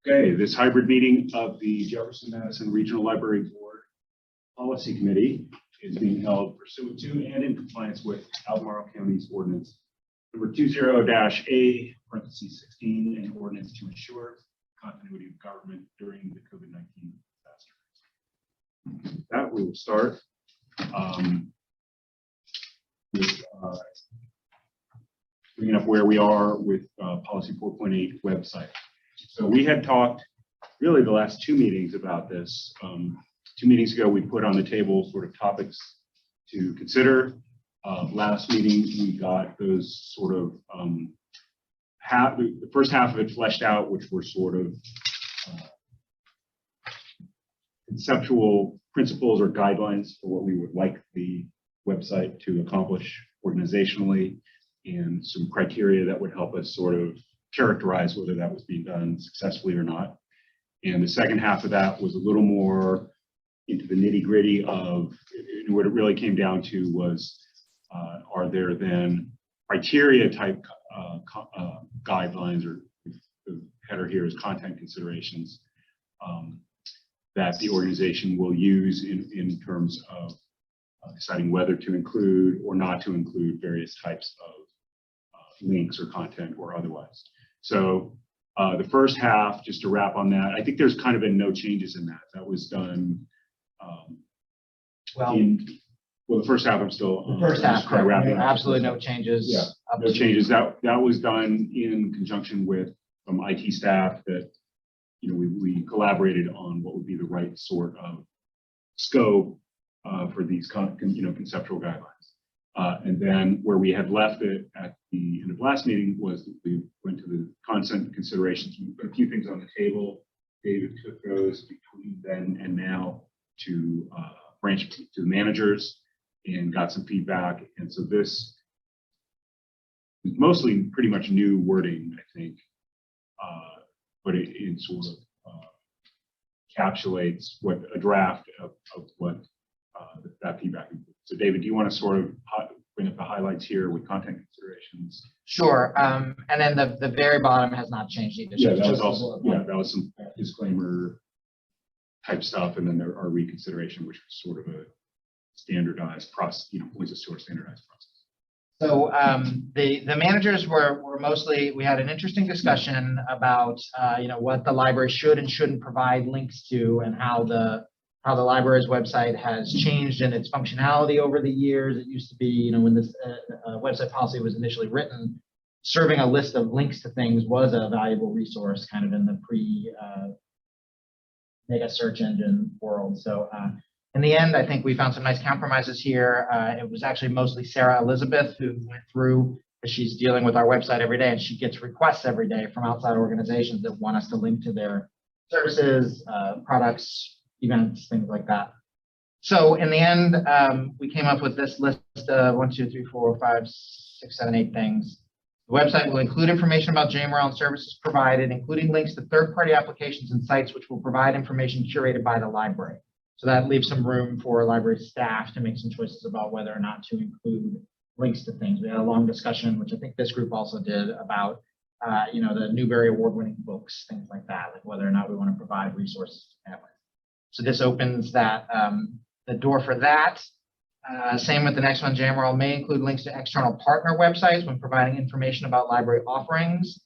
Okay, this hybrid meeting of the Jefferson-Madison Regional Library Board Policy Committee is being held pursuant to and in compliance with Albemarle County's ordinance number 20-A, parentheses 16, and ordinance to ensure continuity of government during the COVID-19 disaster. That we will start with bringing up where we are with policy 4.8 website. So we had talked really the last two meetings about this. 2 meetings ago, we put on the table sort of topics to consider. Last meeting, we got those sort of the first half of it fleshed out, which were sort of conceptual principles or guidelines for what we would like the website to accomplish organizationally, and some criteria that would help us sort of characterize whether that was being done successfully or not. And the second half of that was a little more into the nitty-gritty of what it really came down to was, are there then criteria type guidelines, or the header here is content considerations, that the organization will use in terms of deciding whether to include or not to include various types of links or content or otherwise. So the first half, just to wrap on that, I think there's kind of been no changes in that. That was done. The first half, I'm still the first half, wrapping up. Absolutely no changes. Yeah, no changes. That was done in conjunction with some IT staff that, you know, we collaborated on what would be the right sort of scope for these conceptual guidelines. And then where we had left it at the end of last meeting was that we went to the consent considerations. We put a few things on the table. David took those between then and now to branch to the managers and got some feedback. And so this is mostly pretty much new wording, I think, but it sort of encapsulates what a draft of what that feedback includes. So David, do you want to sort of bring up the highlights here with content considerations? Sure. And then the very bottom has not changed either. Yeah, that was also, yeah, that was some disclaimer type stuff, and then there are reconsideration, which was sort of a standardized process, points us to our standardized process. So the managers were mostly, we had an interesting discussion about what the library should and shouldn't provide links to, and how the library's website has changed in its functionality over the years. It used to be, when this website policy was initially written, serving a list of links to things was a valuable resource kind of in the mega search engine world. So in the end, I think we found some nice compromises here. It was actually mostly Sarah Elizabeth who went through, because she's dealing with our website every day, and she gets requests every day from outside organizations that want us to link to their services, products, events, things like that. So in the end, we came up with this list of 1, 2, 3, 4, 5, 6, 7, 8 things. The website will include information about JMRL and services provided, including links to third-party applications and sites which will provide information curated by the library. So that leaves some room for library staff to make some choices about whether or not to include links to things. We had a long discussion, which I think this group also did, about the Newbery Award-winning books, things like that, like whether or not we want to provide resources to families. So this opens that the door for that. Same with the next one. JMRL may include links to external partner websites when providing information about library offerings.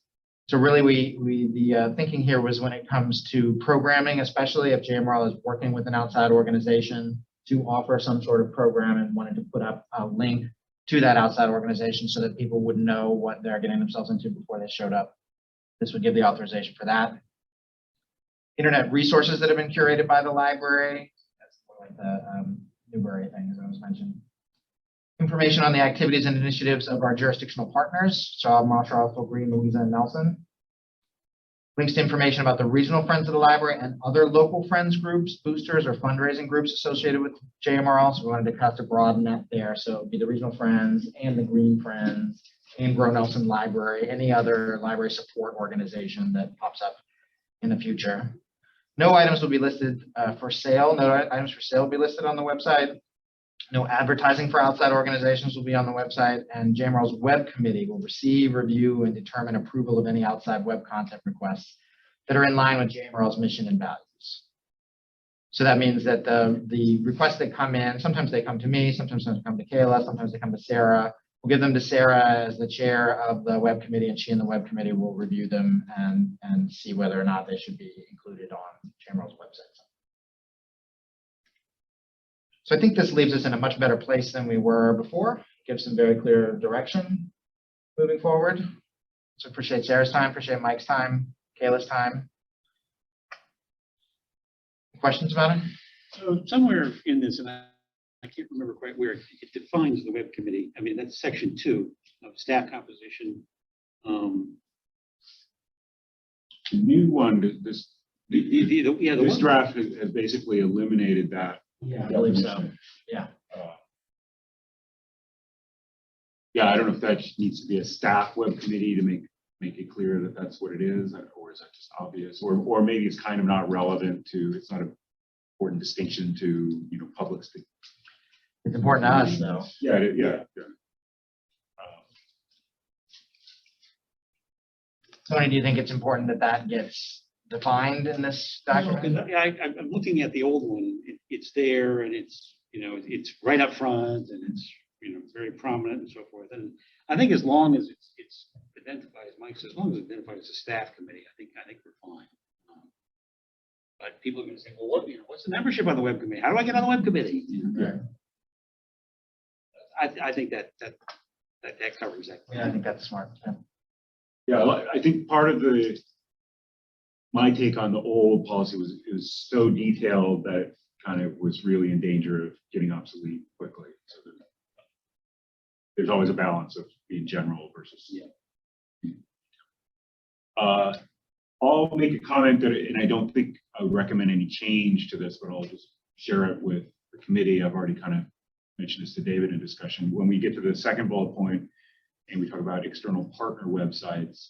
So really, the thinking here was when it comes to programming, especially if JMRL is working with an outside organization to offer some sort of program and wanted to put up a link to that outside organization so that people would know what they're getting themselves into before they showed up. This would give the authorization for that. Internet resources that have been curated by the library. That's like the Newbery thing, as I was mentioning. Information on the activities and initiatives of our jurisdictional partners, so Marshall, Green, Louisa, and Nelson. Links to information about the regional friends of the library and other local friends groups, boosters, or fundraising groups associated with JMRL. So we wanted to cast a broad net there. So it'd be the regional friends and the Green Friends and Grow Nelson Library, any other library support organization that pops up in the future. No items will be listed for sale. No items for sale will be listed on the website. No advertising for outside organizations will be on the website, and JMRL's web committee will receive, review, and determine approval of any outside web content requests. that are in line with JMRL's mission and values. So that means that the requests that come in, sometimes they come to me, sometimes they come to Kayla, sometimes they come to Sarah. We'll give them to Sarah as the chair of the web committee, and she and the web committee will review them and see whether or not they should be included on JMRL's website. So I think this leaves us in a much better place than we were before. Gives some very clear direction moving forward. So appreciate Sarah's time, appreciate Mike's time, Kayla's time. Questions about it? So somewhere in this, and I can't remember quite where, it defines the web committee. I mean, that's section 2 of staff composition. The new one, this One- draft has basically eliminated that. Yeah, I believe so. definition. Yeah. Yeah, I don't know if that needs to be a staff web committee to make it clear that that's what it is, or is that just obvious, or maybe it's kind of not relevant to, it's not an important distinction to, public speak. It's important to us, though. Yeah. Tony, do you think it's important that that gets defined in this document? I'm looking at the old one. It's there, and it's it's right up front, and it's very prominent and so forth. And I think as long as it's identified, as Mike says, as long as it's identified as a staff committee, I think we're fine. But people are going to say, well, what's the membership on the web committee? How do I get on the web committee? Yeah. I think that covers that. Yeah, I think that's smart. Yeah. Yeah, I think part of my take on the old policy was it was so detailed that it kind of was really in danger of getting obsolete quickly. So there's always a balance of being general versus. I'll make a comment that, and I don't think I would recommend any change to this, but I'll just share it with the committee. I've already kind of mentioned this to David in discussion. When we get to the second bullet point and we talk about external partner websites,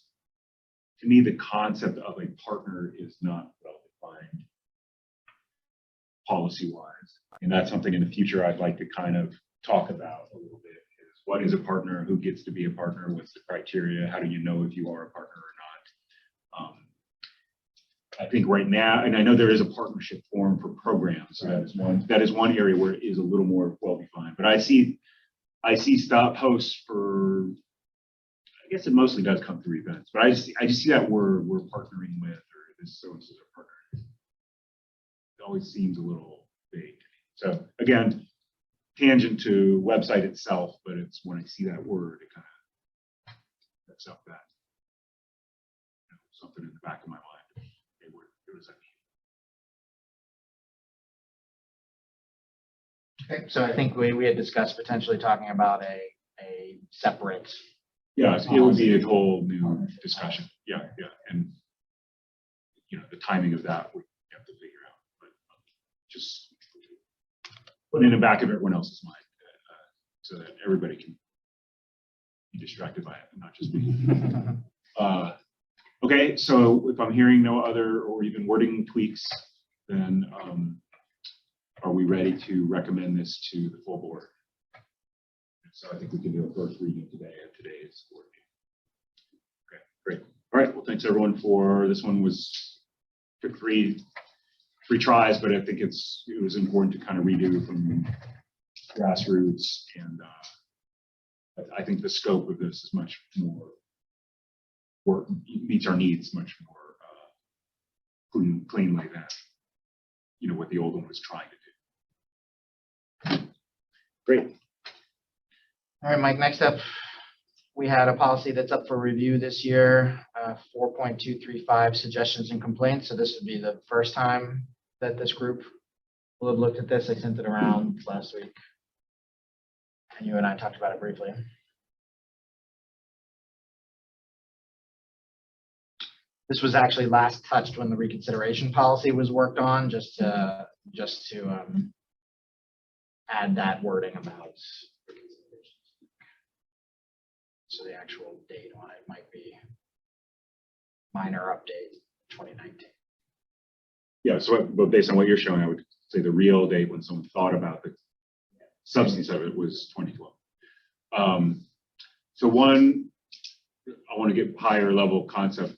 to me, the concept of a partner is not well defined policy-wise. And that's something in the future I'd like to kind of talk about a little bit. Is what is a partner? Who gets to be a partner? What's the criteria? How do you know if you are a partner or not? I think right now, and I know there is a partnership form for programs, so that is one area where it is a little more well defined. But I see stop posts for, I guess it mostly does come through events, but I just see that we're partnering with, or this so and so are partnering. It always seems a little vague. So again, tangent to website itself, but it's when I see that word, it kind of picks up that something in the back of my mind. What does that mean? Okay, so I think we had discussed potentially talking about a separate. Yeah, it would be a whole new discussion. Yeah, and the timing of that we have to figure out, but just put in the back of everyone else's mind so that everybody can be distracted by it, and not just me. Okay, so if I'm hearing no other or even wording tweaks, then are we ready to recommend this to the full board? So I think we can do a first reading today at today's board meeting. Okay, great. All right, well, thanks everyone for this one. Took three tries, but I think it was important to kind of redo from grassroots, and I think the scope of this is much more meets our needs much more cleanly than what the old one was trying to do. Great. All right, Mike, next up, we had a policy that's up for review this year, 4.235 suggestions and complaints. So this would be the first time that this group will have looked at this. I sent it around last week, and you and I talked about it briefly. This was actually last touched when the reconsideration policy was worked on, just to add that wording about reconsideration. So the actual date on it might be minor update 2019. Yeah, so but based on what you're showing, I would say the real date when someone thought about the substance of it was 2012. So one, I want to get higher level concept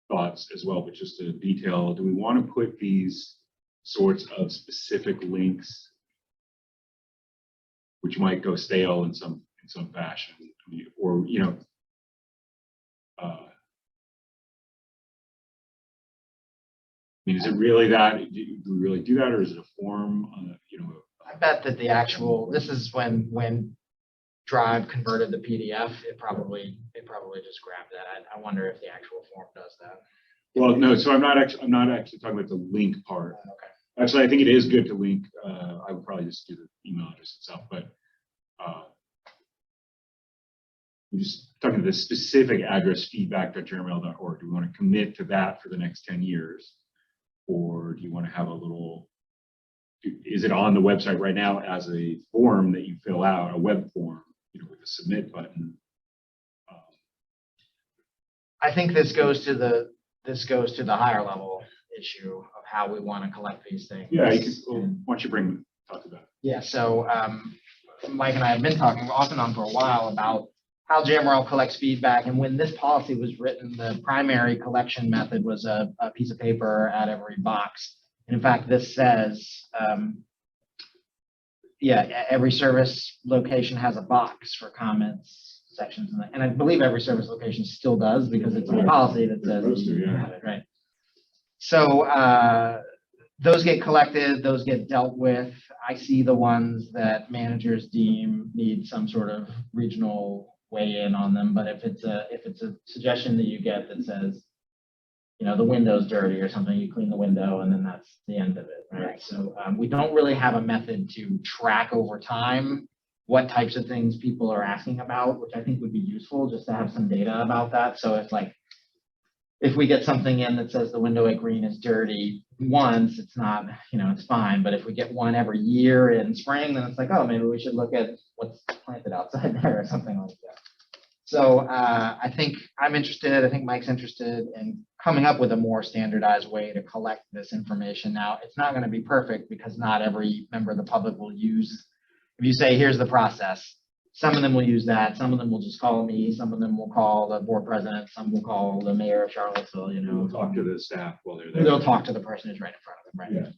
thoughts as well, but just to detail, do we want to put these sorts of specific links, which might go stale in some fashion, I mean, or I mean, is it really that? Do we really do that, or is it a form? I bet that the actual, this is when Drive converted the PDF, it probably just grabbed that. I wonder if the actual form does that. Well, no. So I'm not actually talking about the link part. Okay. Actually, I think it is good to link. I would probably just do the email address itself, but I'm just talking to the specific address feedback.jmrl.org. Do we want to commit to that for the next 10 years? Or do you want to have a little, is it on the website right now as a form that you fill out, a web form, with a submit button? I think this goes to the higher level issue of how we want to collect these things. Yeah, why don't you talk about it? Yeah, so Mike and I have been talking off and on for a while about how JMRL collects feedback. And when this policy was written, the primary collection method was a piece of paper at every box. And in fact, this says, every service location has a box for comments, sections, and I believe every service location still does because it's a policy that says you have it, right? So those get collected, those get dealt with. I see the ones that managers deem need some sort of regional weigh in on them. But if it's a suggestion that you get that says, the window's dirty or something, you clean the window and then that's the end of it, right? So we don't really have a method to track over time what types of things people are asking about, which I think would be useful just to have some data about that. So if we get something in that says the window at Green is dirty once, it's not, it's fine. But if we get one every year in spring, then it's like, oh, maybe we should look at what's planted outside there or something like that. So I think I'm interested, I think Mike's interested in coming up with a more standardized way to collect this information. Now, it's not going to be perfect because not every member of the public will use, if you say, here's the process, some of them will use that, some of them will just call me, some of them will call the board president, some will call the mayor of Charlottesville, We'll talk to the staff while they're there. They'll talk to the person who's right in front of them, right? Yeah.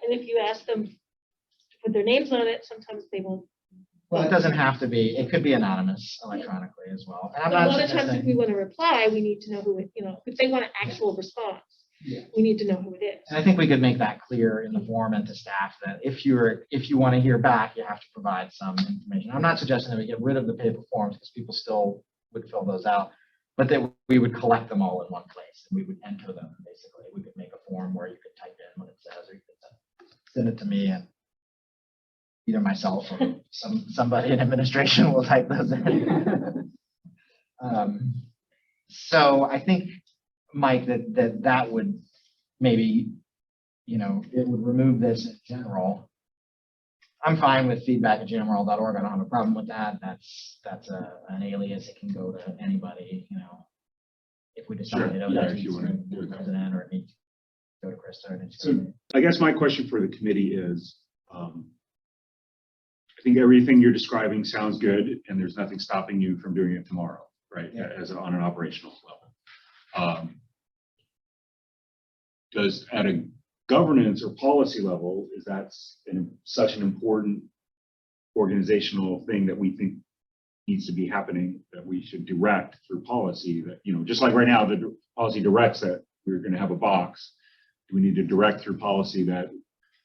And if you ask them to put their names on it, sometimes they won't. Well, it doesn't have to be. It could be anonymous electronically as well. And I'm But a not lot of times, if suggesting, we want to reply, we need to know who it, if they want an actual response, we need to know who it is. and I think we could make that clear in the form and to staff that if you want to hear back, you have to provide some information. I'm not suggesting that we get rid of the paper forms because people still would fill those out, but that we would collect them all in one place and we would enter them. Basically, we could make a form where you could type in what it says, or you could send it to me, and either myself or somebody in administration will type those in. So I think, Mike, that would maybe, it would remove this in general. I'm fine with feedback@jmrl.org. I don't have a problem with that. That's an alias. It can go to anybody, if we decide Sure. that If you want to do the that. president, or it needs to go to Krista. Or it needs to So go to I guess my question for the committee is, I think everything you're describing sounds good, and there's nothing stopping you from doing it tomorrow, right? Yeah. On an operational level. Does at a governance or policy level, is that such an important organizational thing that we think needs to be happening, that we should direct through policy, that, just like right now, the policy directs that we're going to have a box. Do we need to direct through policy that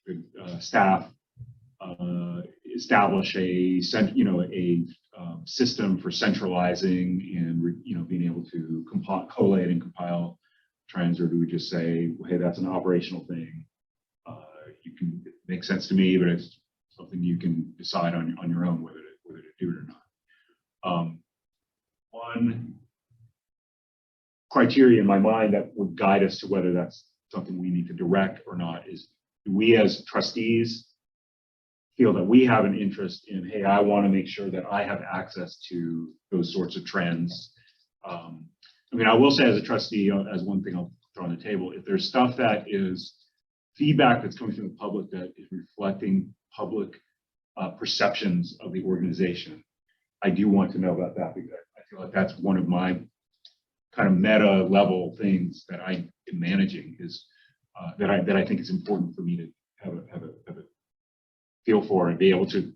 the staff establish a system for centralizing and being able to collate and compile trends, or do we just say, well, hey, that's an operational thing? It makes sense to me, but it's something you can decide on your own whether to do it or not. One criteria in my mind that would guide us to whether that's something we need to direct or not is, do we as trustees feel that we have an interest in, hey, I want to make sure that I have access to those sorts of trends. I will say as a trustee, as one thing I'll throw on the table, if there's stuff that is feedback that's coming from the public that is reflecting public perceptions of the organization, I do want to know about that, because I feel like that's one of my kind of meta level things that I am managing is that I think is important for me to have a feel for and be able to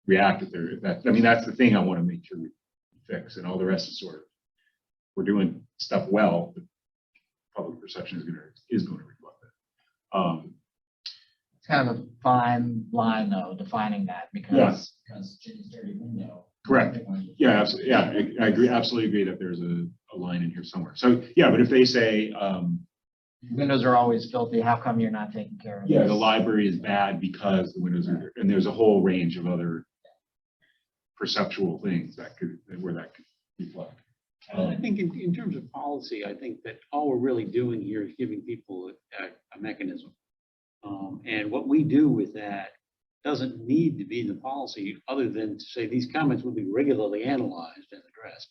react if that. I mean, that's the thing I want to make sure we fix, and all the rest is sort of, we're doing stuff well, but public perception is going to reflect that. It's kind of a fine line though, defining that because Jimmy's dirty window. Correct. Yeah, absolutely. Yeah, I agree. Absolutely agree that there's a line in here somewhere. So yeah, but if they say, windows are always filthy, how come you're not taking care of yeah, this? the library is bad because the windows are, and there's a whole range of other perceptual things where that could reflect. I think in terms of policy, I think that all we're really doing here is giving people a mechanism. And what we do with that doesn't need to be in the policy other than to say these comments will be regularly analyzed and addressed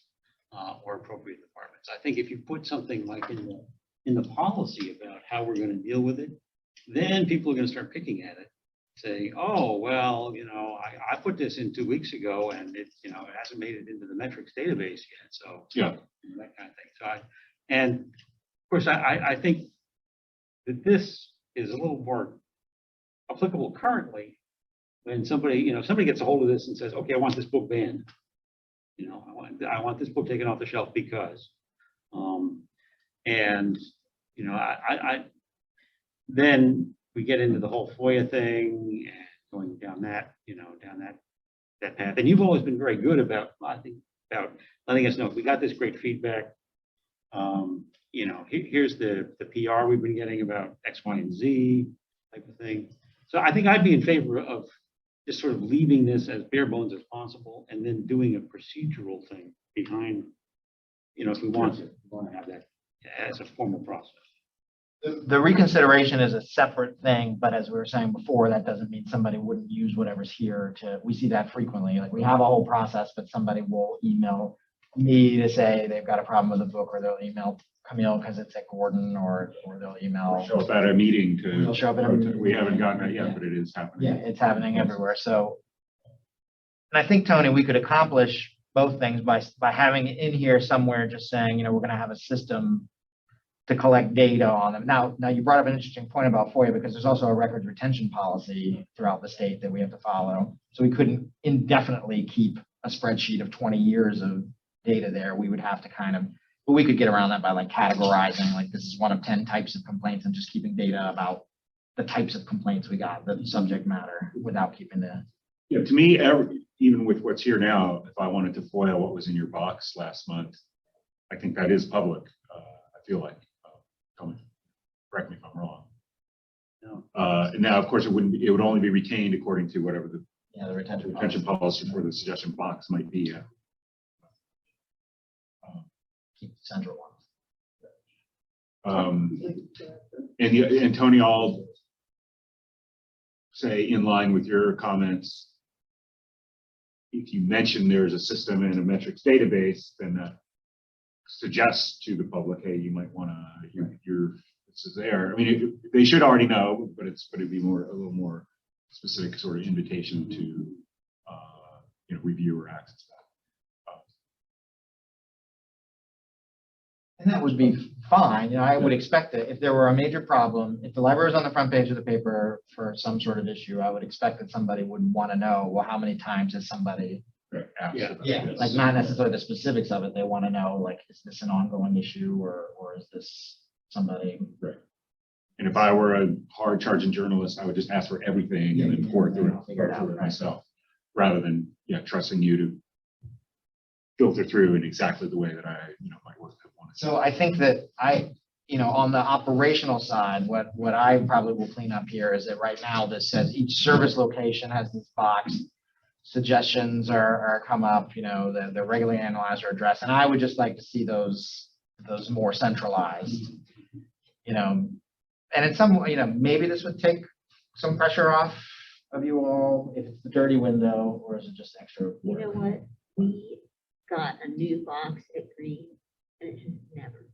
or appropriate departments. I think if you put something like in the policy about how we're going to deal with it, then people are going to start picking at it, say, oh, well, I put this in 2 weeks ago and it hasn't made it into the metrics database yet. So Yeah. that kind of thing. So and of course, I think that this is a little more applicable currently when somebody gets a hold of this and says, okay, I want this book banned. I want this book taken off the shelf because, then we get into the whole FOIA thing and going down that path. And you've always been very good about letting us know if we got this great feedback. Here's the PR we've been getting about X, Y, and Z type of thing. So I think I'd be in favor of just sort of leaving this as bare bones as possible and then doing a procedural thing behind, if we want to have that as a formal process. The reconsideration is a separate thing, but as we were saying before, that doesn't mean somebody wouldn't use whatever's here we see that frequently. Like we have a whole process, but somebody will email me to say they've got a problem with the book, or they'll email Camille because it's at Gordon, or they'll email. Show up at a meeting They'll show up at a meeting. We haven't gotten that yet, but it is happening. Yeah, it's happening everywhere. So, and I think, Tony, we could accomplish both things by having it in here somewhere, just saying, we're going to have a system to collect data on them. Now you brought up an interesting point about FOIA, because there's also a records retention policy throughout the state that we have to follow. So we couldn't indefinitely keep a spreadsheet of 20 years of data there. We would have to but we could get around that by categorizing, this is one of 10 types of complaints, and just keeping data about the types of complaints we got, the subject matter, without keeping the. Yeah, to me, even with what's here now, if I wanted to FOIA what was in your box last month, I think that is public. I feel like. Correct me if I'm wrong. No. Now, of course, it would only be retained according to whatever the retention policy for the suggestion box might be. Keep the central ones. And Tony, I'll say in line with your comments, if you mention there's a system and a metrics database, then that suggests to the public, hey, you might want to, this is there. I mean, they should already know, but it'd be a little more specific sort of invitation to, review or access that. And that would be fine. I would expect that if there were a major problem, if the library was on the front page of the paper for some sort of issue, I would expect that somebody would want to know, well, how many times has somebody. Yeah. Not necessarily the specifics of it. They want to know, is this an ongoing issue, or is this somebody? Right. And if I were a hard charging journalist, I would just ask for everything and then pour through it myself, rather than trusting you to filter through in exactly the way that I might work. So I think that on the operational side, what I probably will clean up here is that right now this says each service location has this box. Suggestions are come up, the regularly analyzed or addressed, and I would just like to see those more centralized, and in some, maybe this would take some pressure off of you all if it's the dirty window, or is it just extra work? You know what? We got a new box at Green, and it just never,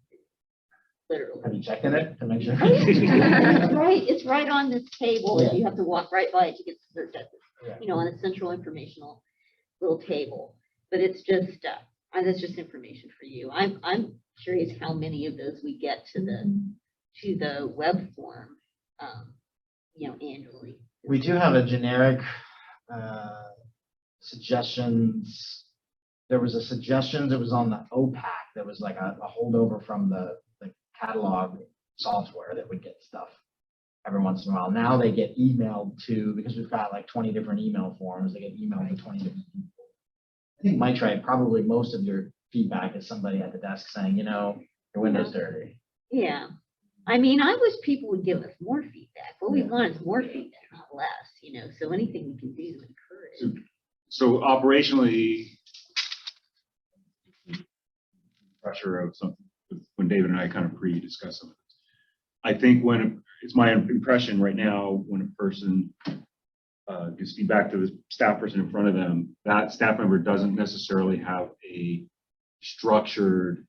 literally. Have you checked in it to make sure? It's right on this table, and you have to walk right by it to get to the on a central informational little table. But it's just that's just information for you. I'm curious how many of those we get to the web form, annually. We do have a generic suggestions. There was a suggestion that was on the OPAC that was like a holdover from the catalog software that would get stuff every once in a while. Now they get emailed to, because we've got like 20 different email forms, they get emailed to 20 different people. I think Mike's right. Probably most of your feedback is somebody at the desk saying, your window's dirty. Yeah. I mean, I wish people would give us more feedback. What we want is more feedback, not less, so anything we can do to encourage. So operationally, pressure of something, when David and I kind of pre-discussed some of this. I think it's my impression right now, when a person gives feedback to the staff person in front of them, that staff member doesn't necessarily have a structured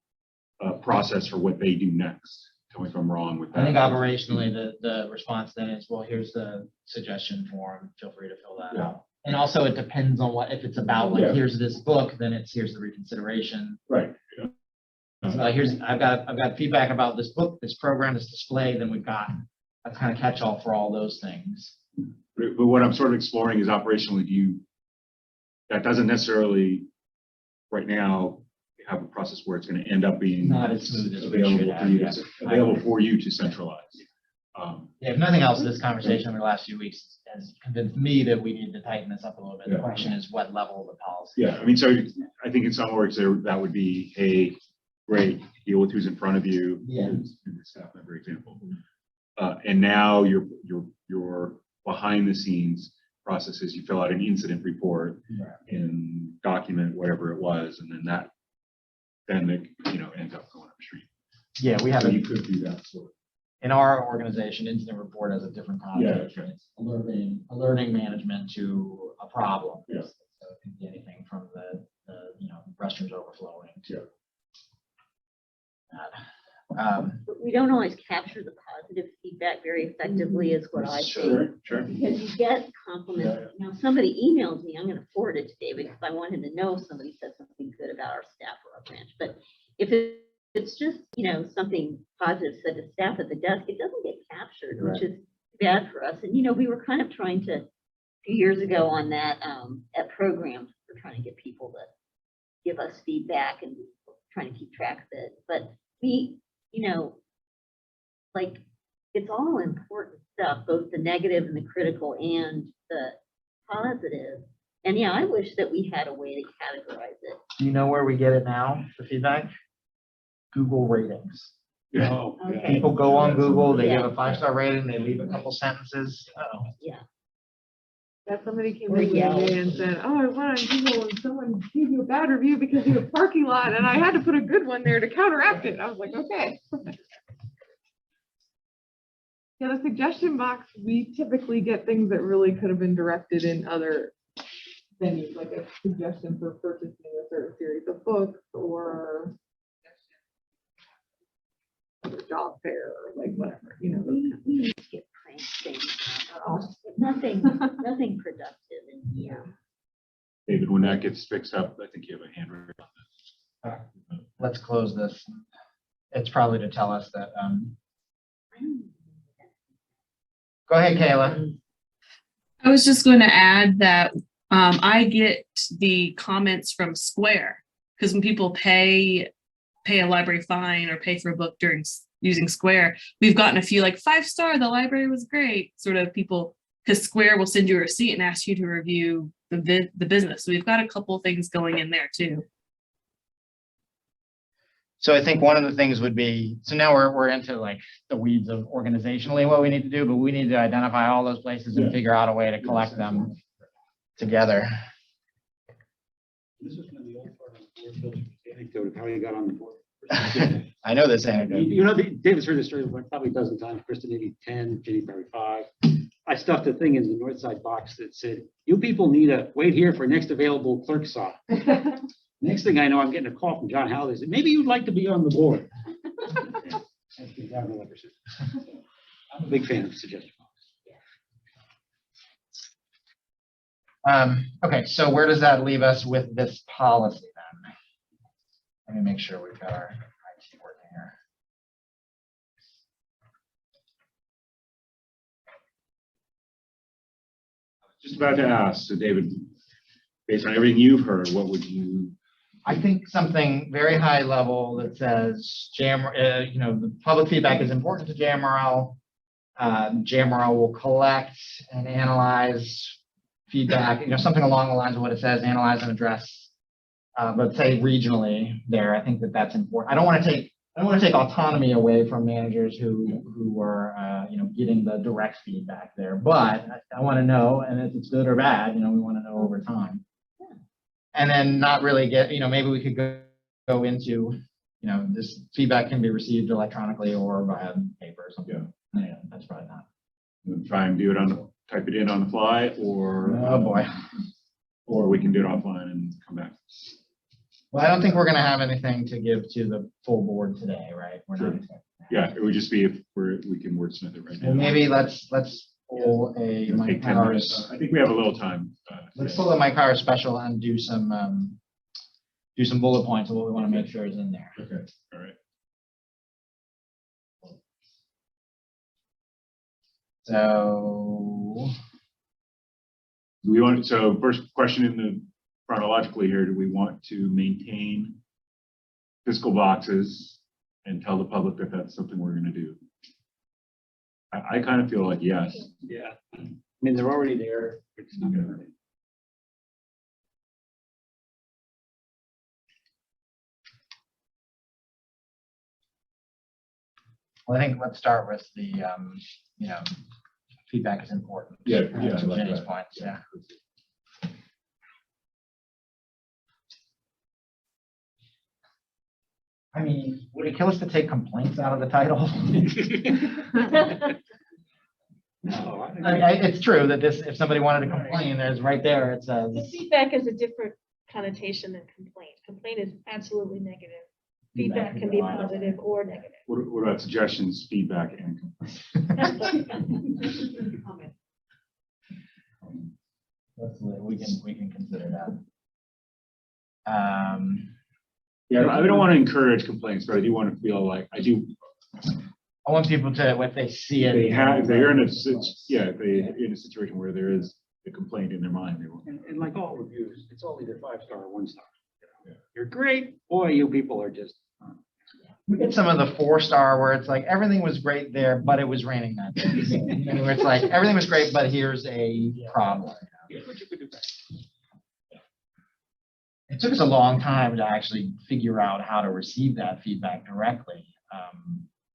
process for what they do next. Tell me if I'm wrong with that. I think operationally, the response then is, well, here's the suggestion form. Feel free to fill that out. And also it depends on if it's about like, here's this book, then here's the reconsideration. Right. I've got feedback about this book, this program, this display, then we've got a kind of catch-all for all those things. But what I'm sort of exploring is operationally, that doesn't necessarily right now have a process where it's going to end up being Not as smooth as we should have. available for you to centralize. If nothing else, this conversation over the last few weeks has convinced me that we need to tighten this up a little bit. The question is what level of the policy. Yeah, I mean, so I think in some words that would be, hey, great, deal with who's in front of you. Yeah. In the staff member example. And now your behind the scenes process is you fill out an incident report and document whatever it was, and then it ends up going upstream. Yeah, we have So you could do that sort of. in our organization, incident report has a different connotation. It's alerting management to a problem. Yeah. So it can be anything from the restrooms overflowing to that. But we don't always capture the positive feedback very effectively, is what I think. Sure. Because you get compliments. Now, somebody emails me, I'm going to forward it to David because I want him to know if somebody said something good about our staff or our branch. But if it's just, something positive said to staff at the desk, it doesn't get captured, which is bad for us. And, we were kind of trying to, a few years ago on that, at programs, we're trying to get people to give us feedback and trying to keep track of it. But we, it's all important stuff, both the negative and the critical and the positive. And yeah, I wish that we had a way to categorize it. Do you know where we get it now, the feedback? Google ratings. Yeah. Oh, yeah. Okay. People go on Google, they Yeah. give a 5-star rating, they leave a couple sentences. Yeah. Yeah, somebody came Or in yell. one day and said, oh, I went on Google and someone gave you a bad review because you have a parking lot and I had to put a good one there to counteract it. I was like, okay. Yeah, the suggestion box, we typically get things that really could have been directed in other venues, like a suggestion for purchasing a certain series of books or a job fair or like whatever, We need to get prank things. Nothing productive in here. David, when that gets fixed up, I think you have a hand raised on this. Let's close this. It's probably to tell us that, go ahead, Kayla. I was just going to add that I get the comments from Square, because when people pay a library fine or pay for a book using Square, we've gotten a few like 5-star, the library was great, sort of people, because Square will send you a receipt and ask you to review the business. So we've got a couple things going in there too. So I think one of the things would be, so now we're into like the weeds of organizationally what we need to do, but we need to identify all those places and figure out a way to collect them together. This is kind of the old part of the board, anecdote of how you got on the board. I know this anecdote. David's heard this story probably a dozen times. Kristen maybe 10, Jenny probably 5. I stuffed a thing in the north side box that said, "You people need to wait here for next available clerk saw." Next thing I know, I'm getting a call from John Halliday. Said, "Maybe you'd like to be on the board." That's been driving ever since. I'm a big fan of suggestion box. Okay, so where does that leave us with this policy then? Let me make sure we've got our is she working here? Just about to ask, so David, based on everything you've heard, what would you? I think something very high level that says the public feedback is important to JMRL. JMRL will collect and analyze feedback, something along the lines of what it says, analyze and address. But say regionally there, I think that's important. I don't want to take autonomy away from managers who are getting the direct feedback there, but I want to know, and if it's good or bad, we want to know over time. And then not really get, maybe we could go into, this feedback can be received electronically or via paper or something. Yeah, that's probably not. Try and do it type it in on the fly, or Oh boy. or we can do it offline and come back. Well, I don't think we're going to have anything to give to the full board today, right? We're not. Sure. expecting that. Yeah, it would just be if we can wordsmith it right now. Well, maybe let's pull a It'll Mike take 10 minutes. Powers. I think we have a little time. Let's pull a Mike Powers special and do some bullet points of what we want to make sure is in there. Okay, all right. So So first question in the chronologically here, do we want to maintain fiscal boxes and tell the public that that's something we're going to do? I kind of feel like yes. Yeah, I mean, they're already there. It's not gonna hurt it. well, I think let's start with the feedback is important. Yeah, To I like Jenny's that. points, yeah. I mean, would it kill us to take complaints out of the title? No, I think. It's true that if somebody wanted to complain, there's right there, it says. The feedback is a different connotation than complaint. Complaint is absolutely negative. Feedback can be positive or negative. What about suggestions, feedback, and complaints? We can consider that. Yeah, I don't want to encourage complaints, but I do want to feel like I want people to, if they see it. if they're in a in a situation where there is a complaint in their mind, they will. And like all reviews, it's all either 5-star or 1-star. You're great, boy, you people are just. We get some of the 4-star where it's like, everything was great there, but it was raining that day. Where it's like, everything was great, but here's a problem. But you could do better. It took us a long time to actually figure out how to receive that feedback directly.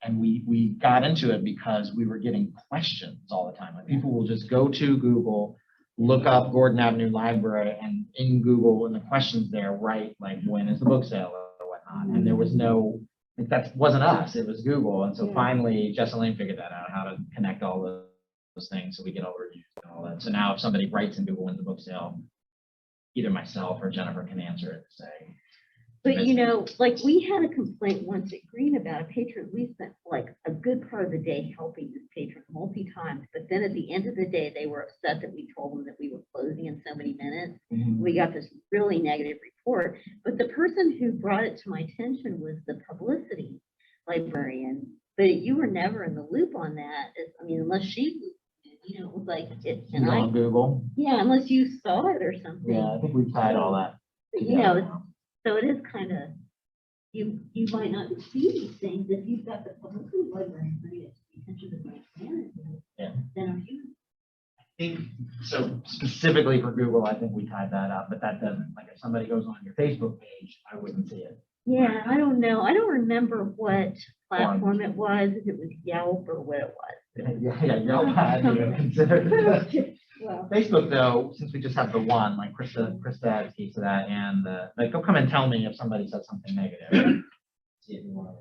And we got into it because we were getting questions all the time. Like people will just go to Google, look up Gordon Avenue Library, and in Google, in the questions there, write like, when is the book sale or whatnot. And there was no, like, that wasn't us, it was Google. And so Yeah. finally, Jessalyn figured that out, how to connect all those things so we get all the reviews and all that. So now if somebody writes in Google, when's the book sale, either myself or Jennifer can answer it and say. But like we had a complaint once at Green about a patron. We spent like a good part of the day helping this patron multi-times, but then at the end of the day, they were upset that we told them that we were closing in so many minutes. We got this really negative report, but the person who brought it to my attention was the publicity librarian, but you were never in the loop on that. Unless she, it was like, And on Google. yeah, unless you saw it or something. Yeah, I think we've tied all that. But, together. so it is kind of, you might not see these things if you've got the publicity librarian bring it to the attention of the management. Yeah. Then are you? I think, so specifically for Google, I think we tied that up, but that doesn't, like if somebody goes on your Facebook page, I wouldn't see it. Yeah, I don't know. I don't remember what platform it was, if it was Yelp or what it was. Yeah, Yelp had to consider. Well, Facebook though, since we just have the one, like Krista has keys to that, and like they'll come and tell me if somebody said something negative. See if you want to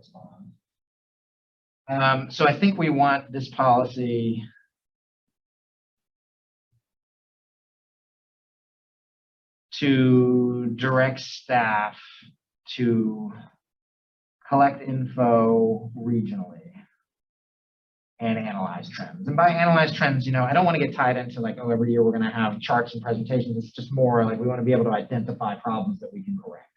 respond. So I think we want this policy to direct staff to collect info regionally and analyze trends. And by analyze trends, I don't want to get tied into like, oh, every year we're going to have charts and presentations. It's just more like we want to be able to identify problems that we can correct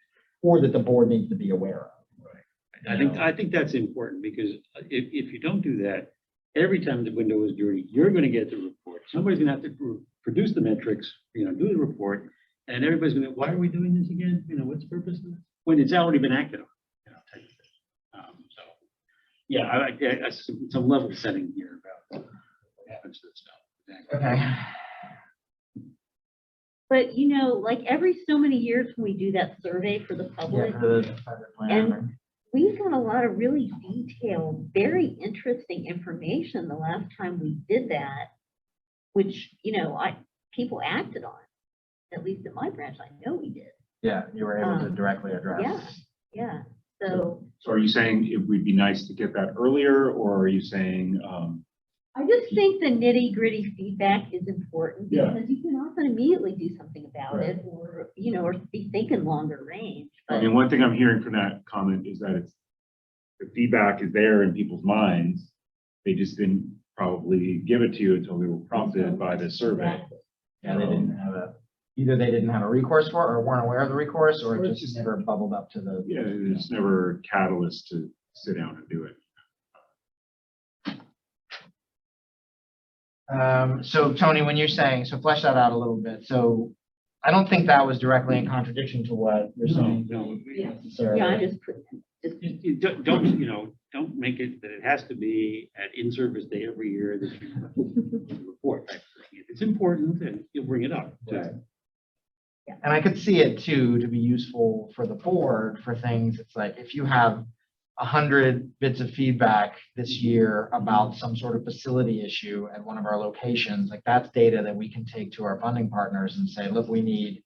or that the board needs to be aware of. Right. I think that's important because if you don't do that, every time the window is dirty, you're going to get the report. Somebody's going to have to produce the metrics, do the report, and everybody's going to, why are we doing this again? What's the purpose of this? When it's already been acted on, type of thing. So, yeah, I some level setting here about what happens to this stuff. Exactly. Okay. But like every so many years when we do that survey for the public, Yeah, for the private plan. we've got a lot of really detailed, very interesting information the last time we did that, which, people acted on, at least in my branch, I know we did. Yeah, you were able to directly address. Yeah. So So are you saying it would be nice to get that earlier, or are you saying, I just think the nitty gritty feedback is important Yeah. because you can often immediately do something about Right. it or, or be thinking longer range. I But mean, one thing I'm hearing from that comment is that the feedback is there in people's minds. They just didn't probably give it to you until they were prompted by the survey. Yeah, they didn't have either they didn't have a recourse for it or weren't aware of the recourse, or Or it it's just just- never bubbled up to the. Yeah, there's never a catalyst to sit down and do it. So Tony, when you're saying, so flesh that out a little bit. So I don't think that was directly in contradiction to what you're saying. No. Sarah. yeah, I just put, You don't, don't make it that it has to be at in-service day every year that you report. Type of thing. If it's important, then you'll bring it up. Right. And I could see it too, to be useful for the board for things. It's like, if you have 100 bits of feedback this year about some sort of facility issue at one of our locations, like that's data that we can take to our funding partners and say, look, we need,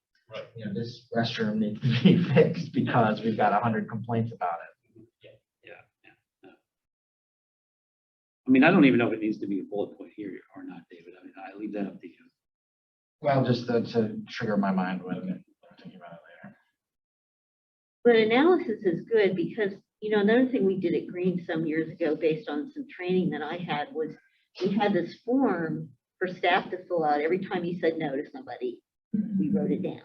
this restroom needs to be fixed because we've got 100 complaints about it. Yeah. I mean, I don't even know if it needs to be a bullet point here or not, David. I mean, I leave that up to you. Well, just to trigger my mind when I'm thinking about it later. but analysis is good because, another thing we did at Green some years ago based on some training that I had was we had this form for staff to fill out every time you said no to somebody. We wrote it down.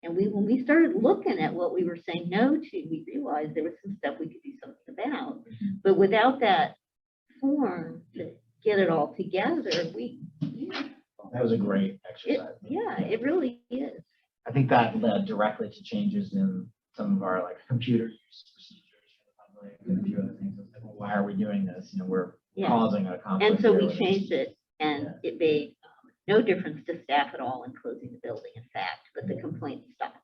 And when we started looking at what we were saying no to, we realized there was some stuff we could do something about. But without that form to get it all together, That was a great exercise. it really is. I think that led directly to changes in some of our computer use procedures for the public and a few other things. It's like, well, why are we doing this? We're Yeah. causing a conflict. And so here we with changed it and it made no difference to staff at all in closing the building, in fact, but the complaints stopped.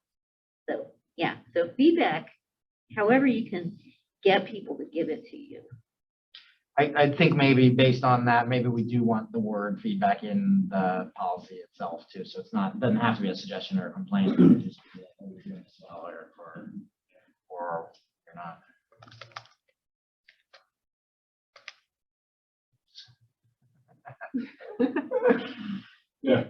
So, so feedback, however you can get people to give it to you. I think maybe based on that, maybe we do want the word feedback in the policy itself too. So it's not, doesn't have to be a suggestion or a complaint. It could just be like, oh, you're doing this well, or you're not. Yeah.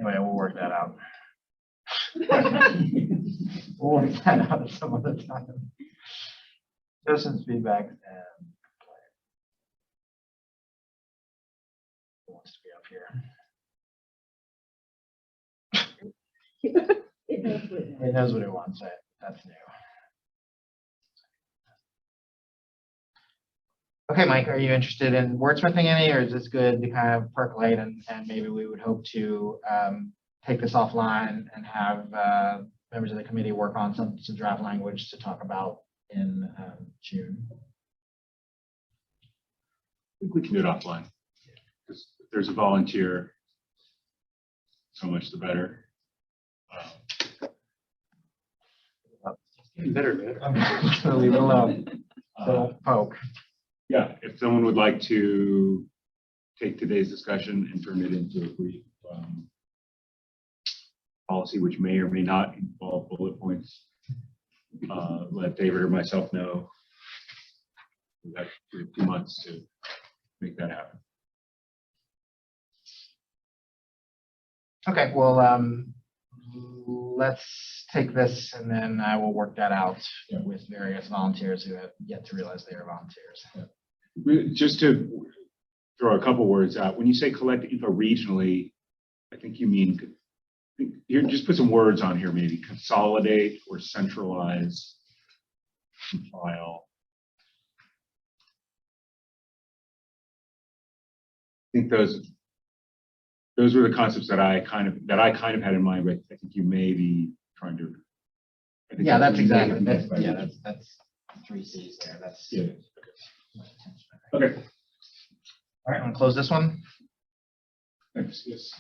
Anyway, we'll work that out. We'll work that out some other time. Citizens' feedback and who wants to be up here? It knows what it wants. That's new. Okay, Mike, are you interested in wordsmithing any, or is this good to kind of percolate and maybe we would hope to take this offline and have members of the committee work on some draft language to talk about in June? I think we can do it offline. Because if there's a volunteer, so much the better. Better, man. I'm just gonna leave it alone. Don't poke. Yeah, if someone would like to take today's discussion and turn it into a brief policy, which may or may not involve bullet points, let David or myself know. We have 2 months to make that happen. Okay, well, let's take this and then I will work that out with various volunteers who have yet to realize they are volunteers. Just to throw a couple words out, when you say collect info regionally, I think you mean, here, just put some words on here, maybe consolidate or centralize, compile. I think those were the concepts that I kind of had in mind, but I think you may be trying to. I think Yeah, that's you may exactly, be- that's 3 Cs there, that's. Yeah. Okay. All right, I'm gonna close this one. Thanks. Yes.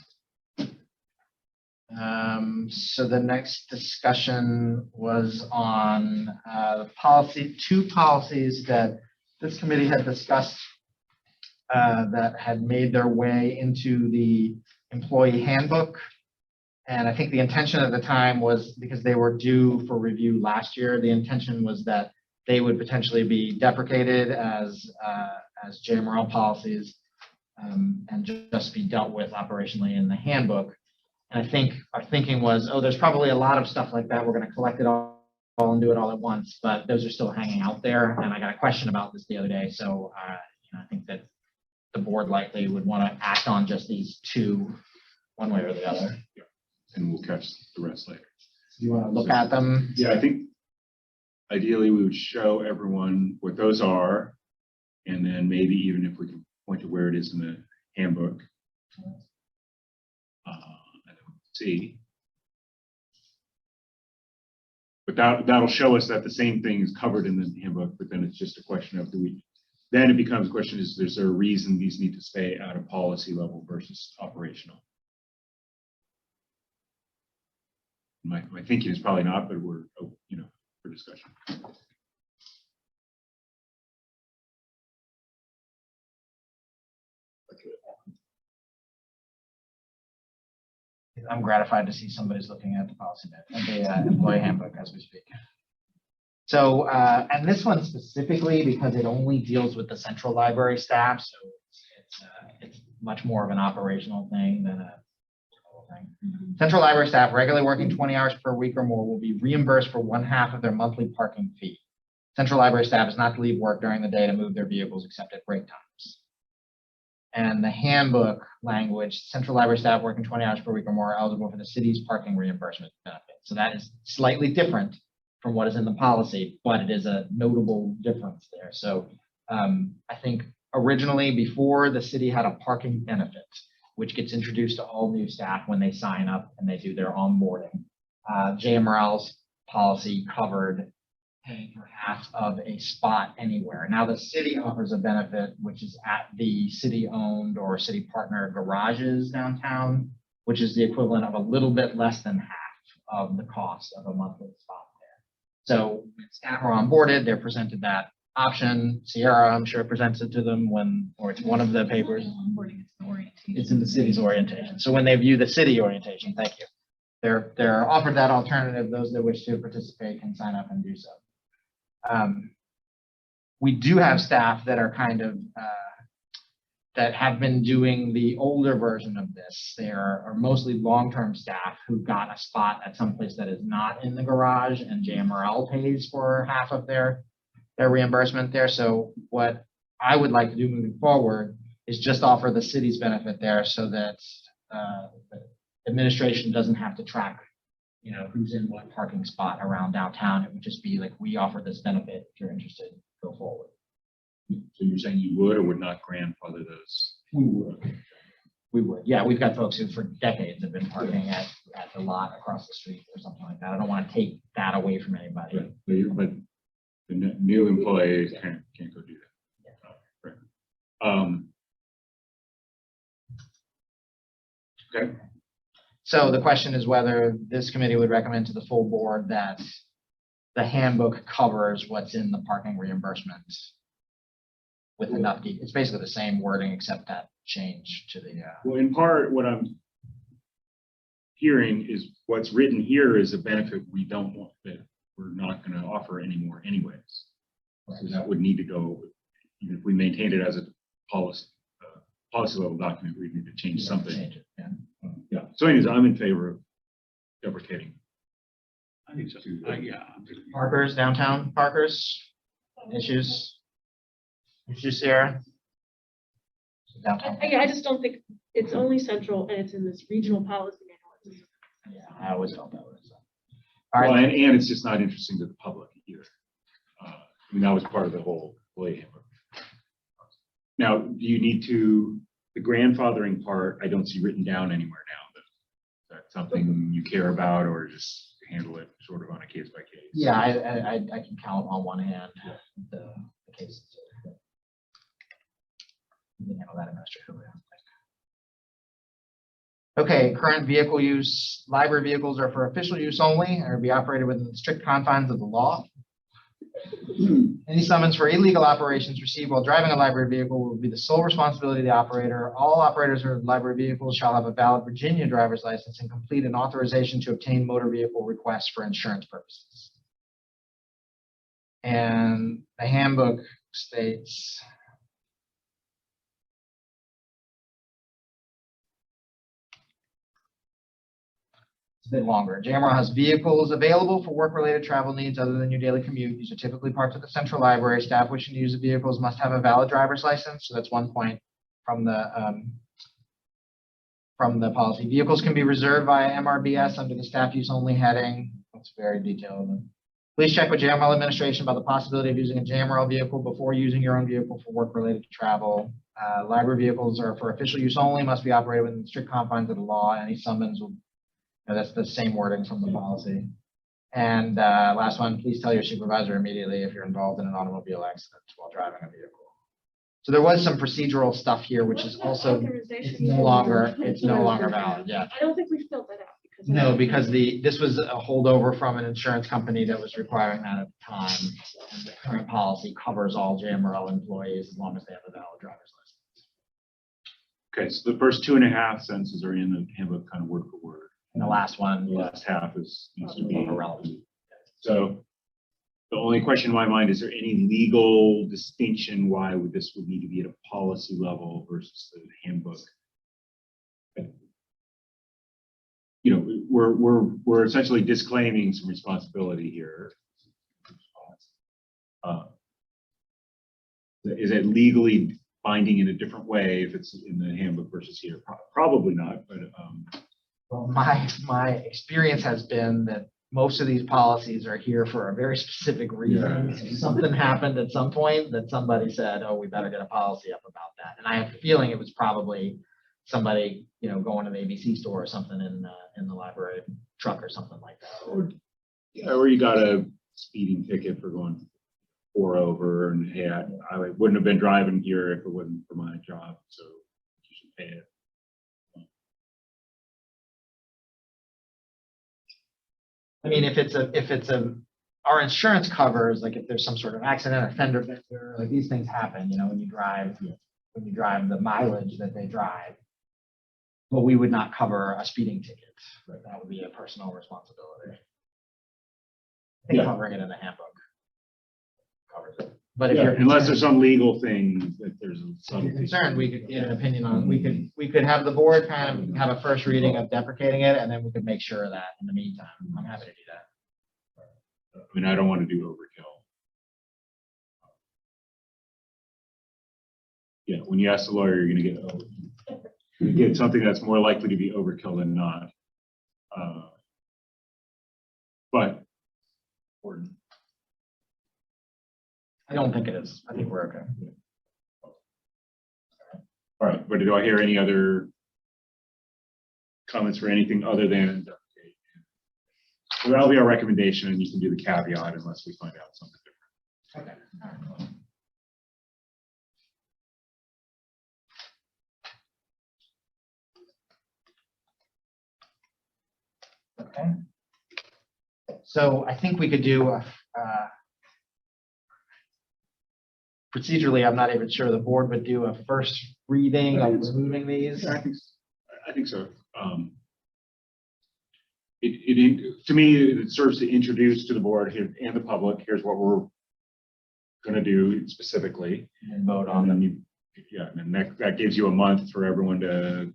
So the next discussion was on the two policies that this committee had discussed that had made their way into the employee handbook. And I think the intention at the time was, because they were due for review last year, the intention was that they would potentially be deprecated as JMRL policies and just be dealt with operationally in the handbook. And I think our thinking was, oh, there's probably a lot of stuff like that. We're going to collect it all and do it all at once, but those are still hanging out there. And I got a question about this the other day. So I think that the board likely would want to act on just these two, one way or the other. Yeah. And we'll catch the rest later. Do you want to look at them? Yeah, I think ideally we would show everyone what those are, and then maybe even if we can point to where it is in the handbook. And then see. But that'll show us that the same thing is covered in the handbook, but then it's just a question of then it becomes a question, is there a reason these need to stay at a policy level versus operational? My thinking is probably not, but we're, for discussion. I'm gratified to see somebody's looking at the policy, the employee handbook as we speak. So, and this one specifically, because it only deals with the central library staff, so it's much more of an operational thing than a total thing. Central library staff regularly working 20 hours per week or more will be reimbursed for 1/2 of their monthly parking fee. Central library staff is not to leave work during the day to move their vehicles except at break times. And the handbook language, central library staff working 20 hours per week or more are eligible for the city's parking reimbursement benefit. So that is slightly different from what is in the policy, but it is a notable difference there. So I think originally, before, the city had a parking benefit, which gets introduced to all new staff when they sign up and they do their onboarding. JMRL's policy covered paying for 1/2 of a spot anywhere. Now the city offers a benefit, which is at the city-owned or city partner garages downtown, which is the equivalent of a little bit less than 1/2 of the cost of a monthly spot there. So when staff are onboarded, they're presented that option. Sierra, I'm sure, presents it to them or it's one of the papers. It's in the city's orientation. So when they view the city orientation, thank you, they're offered that alternative. Those that wish to participate can sign up and do so. We do have staff that are kind of that have been doing the older version of this. They are mostly long-term staff who got a spot at some place that is not in the garage, and JMRL pays for 1/2 of their reimbursement there. So what I would like to do moving forward is just offer the city's benefit there, so that the administration doesn't have to track who's in what parking spot around downtown. It would just be like, we offer this benefit. If you're interested, go forward. So you're saying you would or would not grandfather those? We would. We would. Yeah, we've got folks who for decades have been parking at the lot across the street or something like that. I don't want to take that away from anybody. But the new employees can't go do that. Right. Okay. So the question is whether this committee would recommend to the full board that the handbook covers what's in the parking reimbursement with enough detail. It's basically the same wording except that change to the. Well, in part, what I'm hearing is what's written here is a benefit we don't want, that we're not going to offer anymore anyways. So that would need to go, even if we maintained it as a policy level document, we need to change something. Change it, yeah. Yeah. So anyways, I'm in favor of deprecating I think so. Yeah. I'm good. Parkers, downtown Parkers, issues? Issues, Sarah? Downtown. I just don't think it's only central and it's in this regional policy manual. Yeah, I always felt that way. So. All Well, right, and it's just not interesting to the public either. I mean, that was part of the whole employee handbook. Now, do you need to, the grandfathering part, I don't see written down anywhere now. But that's something you care about, or just handle it sort of on a case by case? yeah, I can count on one hand the cases. You can handle that administratively. Okay, current vehicle use, library vehicles are for official use only and are to be operated within the strict confines of the law. Any summons for illegal operations received while driving a library vehicle will be the sole responsibility of the operator. All operators of library vehicles shall have a valid Virginia driver's license and complete an authorization to obtain motor vehicle requests for insurance purposes. And the handbook states, it's a bit longer. JMRL has vehicles available for work-related travel needs other than your daily commute. These are typically parked at the central library. Staff wishing to use the vehicles must have a valid driver's license. So that's one point from the policy. Vehicles can be reserved via MRBS under the staff use only heading. That's very detailed. Please check with JMRL administration about the possibility of using a JMRL vehicle before using your own vehicle for work-related travel. Library vehicles are for official use only, must be operated within the strict confines of the law. Any summons will that's the same wording from the policy. And last one, please tell your supervisor immediately if you're involved in an automobile accident while driving a vehicle. So there was some procedural stuff here, which is also, it's no longer valid. Yeah. I don't think we filled that out because. No, because this was a holdover from an insurance company that was requiring that at the time. And the current policy covers all JMRL employees as long as they have a valid driver's license. Okay, so the first 2.5 sentences are in the handbook kind of word for word. And the last one, The last half needs to be irrelevant. So the only question in my mind, is there any legal distinction why this would need to be at a policy level versus the handbook? You know, we're essentially disclaiming some responsibility here. Is it legally binding in a different way if it's in the handbook versus here? Probably not, but Well, my experience has been that most of these policies are here for a very specific reason. Yeah. Something happened at some point that somebody said, oh, we better get a policy up about that. And I have a feeling it was probably somebody, you know, going to the ABC store or something in the library truck or something like that. or you got a speeding ticket for going 4 over, and hey, I wouldn't have been driving here if it wasn't for my job, so you should pay it. I mean, if it's our insurance covers, like if there's some sort of accident or fender bender, like these things happen, you know, when you drive the mileage that they drive. But we would not cover a speeding ticket. Right? That would be a personal responsibility. I think covering it in the handbook covers it. But if you're unless there's some legal thing that there's some concerned, we could get an opinion on. We could have the board kind of have a first reading of deprecating it, and then we could make sure of that in the meantime. I'm happy to do that. I mean, I don't want to do overkill. Yeah, when you ask the lawyer, you're going to get something that's more likely to be overkill than not. But I don't think it is. I think we're okay. All right, but do I hear any other comments for anything other than? So that'll be our recommendation, and you can do the caveat unless we find out something different. Okay. Okay. So I think we could do a procedurally, I'm not even sure the board would do a first reading of removing these. I think so. To me, it serves to introduce to the board here and the public, here's what we're going to do specifically. And vote on them. And that gives you a month for everyone to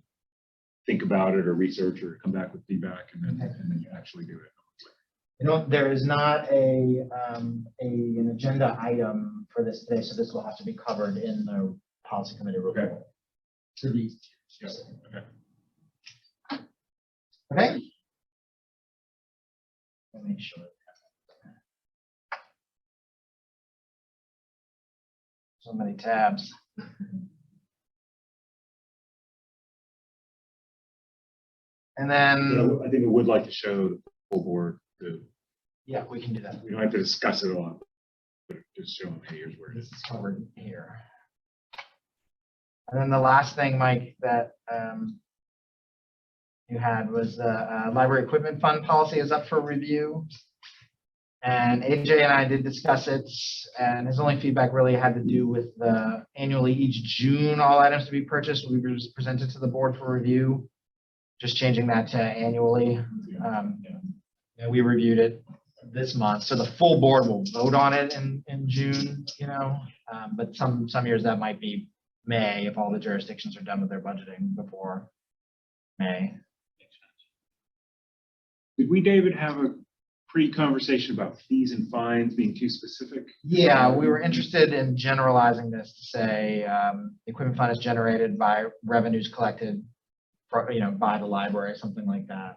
think about it or research or come back with feedback, and then you actually do it. You know, there is not an agenda item for this today, so this will have to be covered in the policy committee report. To these. Yeah, okay. Okay. Let me make sure. So many tabs. And then, But I think I would like to show the full board the, yeah, we can do that. we don't have to discuss it all, but just show them, hey, here's where it This is. is covered here. And then the last thing, Mike, that you had was the library equipment fund policy is up for review. And AJ and I did discuss it, and his only feedback really had to do with the annually each June, all items to be purchased will be presented to the board for review. Just changing that to annually. And we reviewed it this month, so the full board will vote on it in June, you know. But some years that might be May if all the jurisdictions are done with their budgeting before May. Did we, David, have a pre-conversation about fees and fines being too specific? Yeah, we were interested in generalizing this to say the equipment fund is generated by revenues collected, by the library, something like that.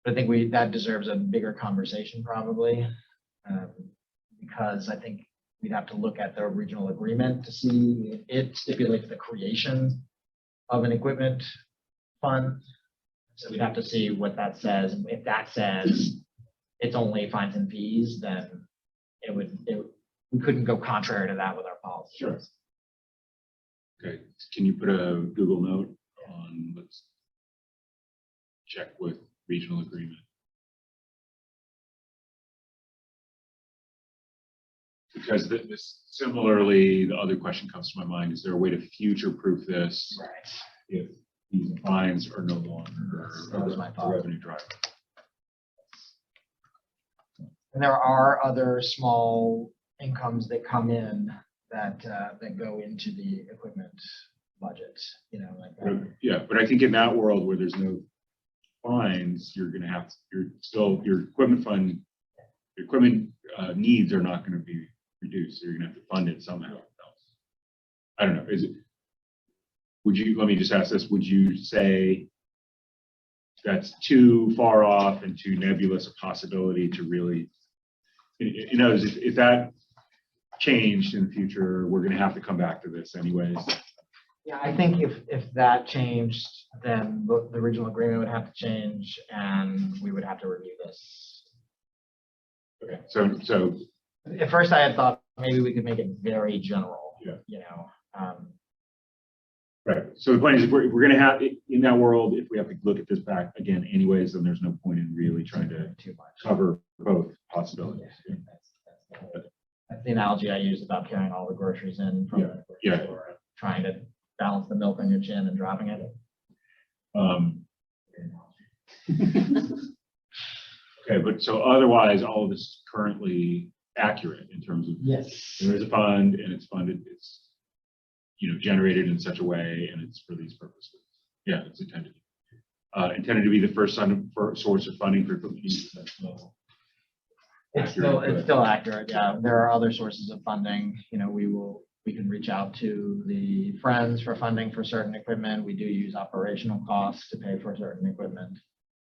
But I think that deserves a bigger conversation probably, because I think we'd have to look at the regional agreement to see if it stipulates the creation of an equipment fund. So we'd have to see what that says. If that says it's only fines and fees, then we couldn't go contrary to that with our policy. Sure. Okay, can you put a Google note on, let's check with regional agreement? Because this, similarly, the other question comes to my mind, is there a way to future-proof this Right. if these fines are no longer That was my a thought. revenue driver? And there are other small incomes that come in that go into the equipment budget, like that. Yeah, but I think in that world where there's no fines, your equipment fund, your equipment needs are not going to be reduced. So you're going to have to fund it somehow else. I don't know. Let me just ask this. Would you say that's too far off and too nebulous a possibility to really, if that changed in the future, we're going to have to come back to this anyways? Yeah, I think if that changed, then the regional agreement would have to change and we would have to review this. Okay, so At first I had thought maybe we could make it very general. Yeah. Right. So the point is, if we're going to have in that world, if we have to look at this back again anyways, then there's no point in really trying to Too much. cover both possibilities. Yeah, that's the analogy I used about carrying all the groceries in from the grocery Yeah. store, trying to balance the milk on your chin and dropping it. Okay, but so otherwise, all of this is currently accurate in terms of Yes. there is a fund and it's funded, it's generated in such a way and it's for these purposes. Yeah, it's intended to be the first source of funding for equipment use. That's still It's still accurate. Yeah, there are other sources of funding. We can reach out to the Friends for funding for certain equipment. We do use operational costs to pay for certain equipment.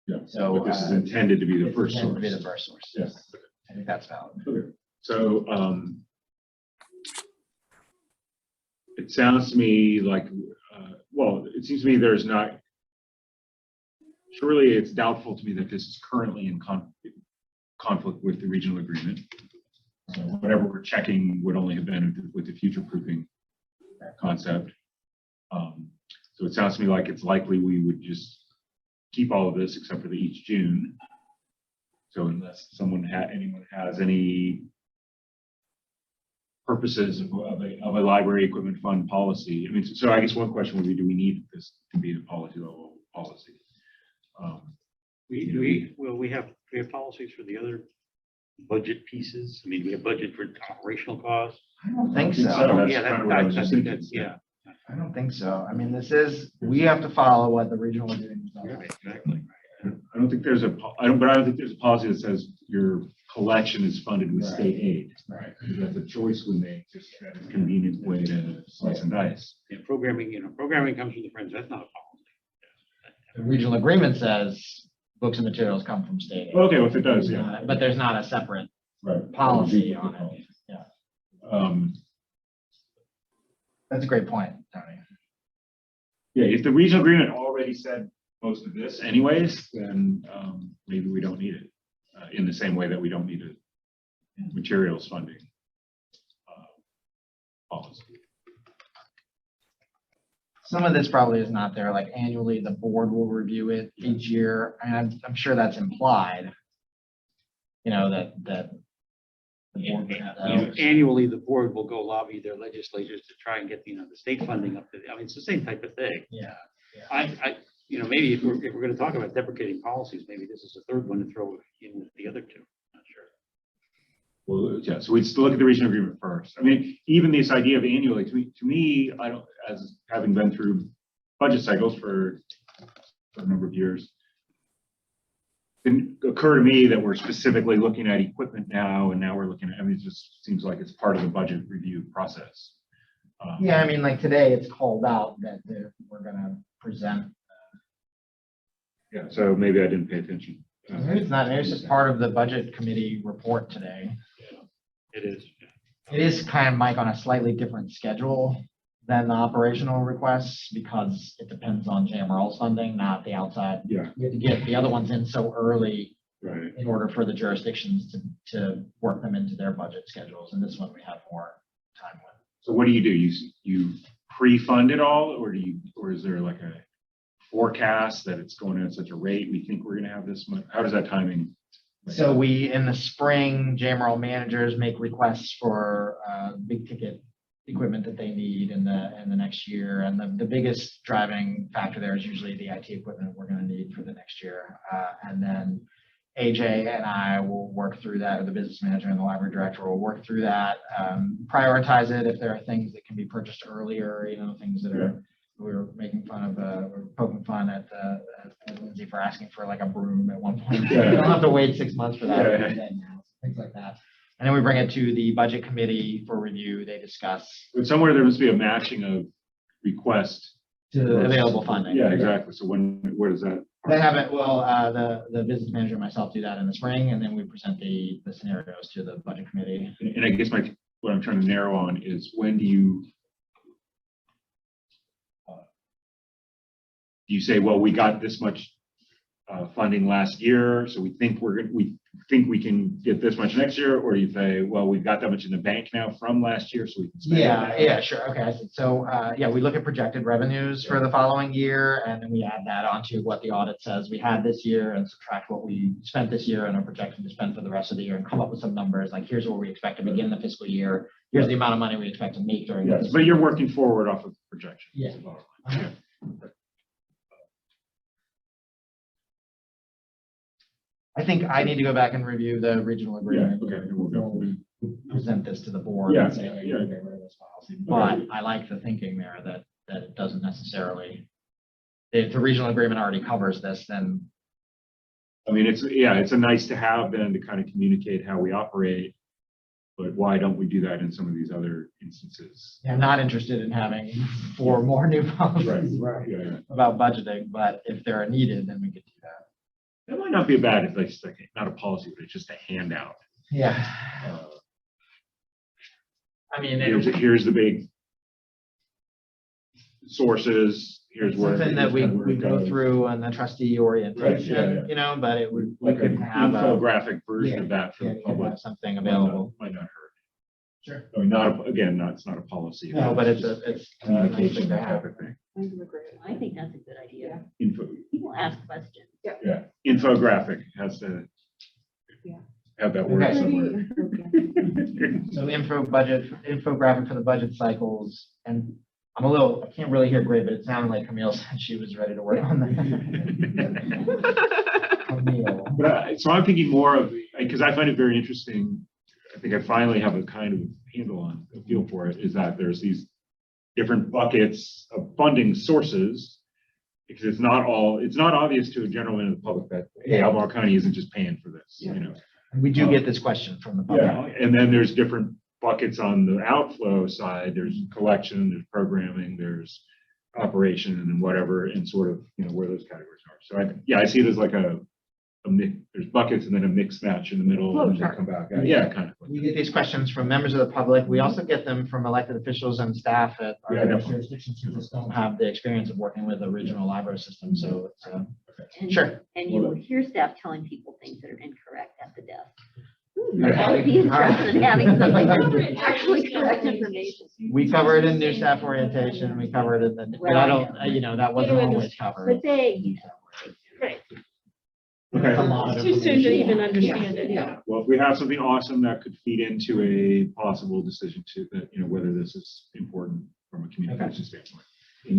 Yeah. So But this is intended to be the it's first intended source. to be the first source. Yes. I think that's valid. Okay. So it sounds to me like, it seems to me there's not, surely it's doubtful to me that this is currently in conflict with the regional agreement. So whatever we're checking would only have been with the future proofing concept. So it sounds to me like it's likely we would just keep all of this except for the each June. So unless anyone has any purposes of a library equipment fund policy. I mean, so I guess one question would be, do we need this to be a policy level policy? We have policies for the other budget pieces. I mean, we have budget for operational costs. I don't think so. That's Yeah, kind of what I was just think thinking. that's, yeah. I don't think so. I mean, we have to follow what the regional agreement is. Right, exactly. I don't think there's a, I don't think there's a policy that says your collection is funded with state aid. Right. That's a choice we make, just a convenient way to slice and dice. Yeah, programming, programming comes from the friends. That's not a policy. The regional agreement says books and materials come from state. aid. Okay, well, if it does, yeah. But there's not a separate Right. policy on it. That's a great point, Tony. Yeah, if the regional agreement already said most of this anyways, then maybe we don't need it in the same way that we don't need a materials funding policy. Some of this probably is not there, like annually, the board will review it each year, and I'm sure that's implied. That the board would have that. Annually, the board will go lobby their legislatures to try and get, the state funding up to, it's the same type of thing. Yeah. Maybe if we're going to talk about deprecating policies, maybe this is a third one to throw in with the other two. Not sure. Well, yeah, so we'd still look at the regional agreement first. I mean, even this idea of annually, to me, I don't, as having been through budget cycles for a number of years, it didn't occur to me that we're specifically looking at equipment now, and now we're looking at, it just seems like it's part of the budget review process. Yeah, I mean, like today, it's called out that we're gonna present. Yeah, so maybe I didn't pay attention. Maybe it's not, maybe it's just part of the budget committee report today. It is. It is kind of, Mike, on a slightly different schedule than the operational requests because it depends on JMRL's funding, not the outside. Yeah, You have to get the other ones in so early right. in order for the jurisdictions to work them into their budget schedules. And this one we have more time with. So what do? You pre-fund it all, or is there like a forecast that it's going at such a rate we think we're going to have this much? How does that timing? So we, in the spring, JMRL managers make requests for big ticket equipment that they need in the next year. And the biggest driving factor there is usually the IT equipment we're going to need for the next year. And then AJ and I will work through that, or the business manager and the library director will work through that, prioritize it if there are things that can be purchased earlier, things that are, we were making fun of, we're poking fun at Lindsay for asking for like a broom at one point. Yeah. You don't have to wait 6 months for that. Yeah. Things like that. And then we bring it to the budget committee for review. They discuss But somewhere there must be a matching of request. to the available funding. Yeah, exactly. So where does that? They have it, well, the business manager and myself do that in the spring, and then we present the scenarios to the budget committee. And I guess what I'm trying to narrow on is when do you say, well, we got this much funding last year, so we think we can get this much next year, or do you say, well, we've got that much in the bank now from last year, so we can spend it now? Yeah, sure. Okay, I see. So, we look at projected revenues for the following year, and then we add that onto what the audit says we had this year and subtract what we spent this year and are projecting to spend for the rest of the year and come up with some numbers, like here's where we expect to begin the fiscal year. Here's the amount of money we expect to make during Yes, this. but you're working forward off of projections. Yeah. Yeah. I think I need to go back and review the regional agreement. Yeah, okay, we'll go. Before we present this to the board Yeah, and say, hey, yeah. we're getting rid of this policy. But I like the thinking there that it doesn't necessarily, if the regional agreement already covers this, then I mean, it's a nice to have then to kind of communicate how we operate, but why don't we do that in some of these other instances? I'm not interested in having 4 more new policies Yeah. about budgeting, but if they're needed, then we could do that. That might not be bad if it's like not a policy, but it's just a handout. Yeah. I mean, Here's the big sources. Here's where something that we go through on the trustee orientation, Right, but we like could an have a infographic version of that for yeah, the you could public. have something available. Might not hurt. Sure. I mean, it's not a policy. No, but it's Communication, that have. type of thing. I think that's a good idea. Info, People ask questions. yeah, infographic has to Yeah. have that word Okay. somewhere. So infographic for the budget cycles, and I can't really hear great, but it sounded like Camille said she was ready to work on that. Camille. But so I'm thinking more of, because I find it very interesting. I think I finally have a kind of handle on, a feel for it, is that there's these different buckets of funding sources. Because it's not obvious to a general in the public that, hey, Albemarle County isn't just paying for this, you know? And we do get this question from the Yeah, public. and then there's different buckets on the outflow side. There's collection, there's programming, there's operation and whatever, and sort of, you know, where those categories are. So I see it as like a mix, there's buckets and then a mix match in the middle and then come back. Yeah, kind of. We get these questions from members of the public. We also get them from elected officials and staff at our Yeah, various definitely. jurisdictions who just don't have the experience of working with a regional library system. So it's, And- sure. And you will hear staff telling people things that are incorrect at the desk. Okay. I would be interested in having something that's actually correct information. We cover it in new staff orientation. We cover it in the, but I don't, you know, that wasn't always covered. But they, you know, Right. Okay. It's a lot of It's too soon to information. even understand it, Yeah. yeah. Well, if we have something awesome that could feed into a possible decision to that, you know, whether this is important from a communication standpoint.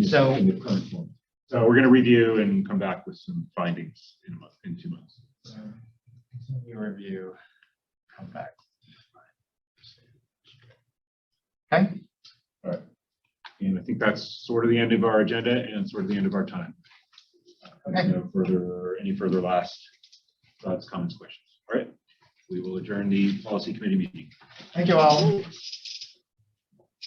So- in the current form. So we're gonna review and come back with some findings in a month, in 2 months. Continue review, come back. Okay, And I think that's sort of the end of our agenda and sort of the end of our time. Okay. Any further last thoughts, comments, questions? All right, we will adjourn the policy committee meeting. thank you all.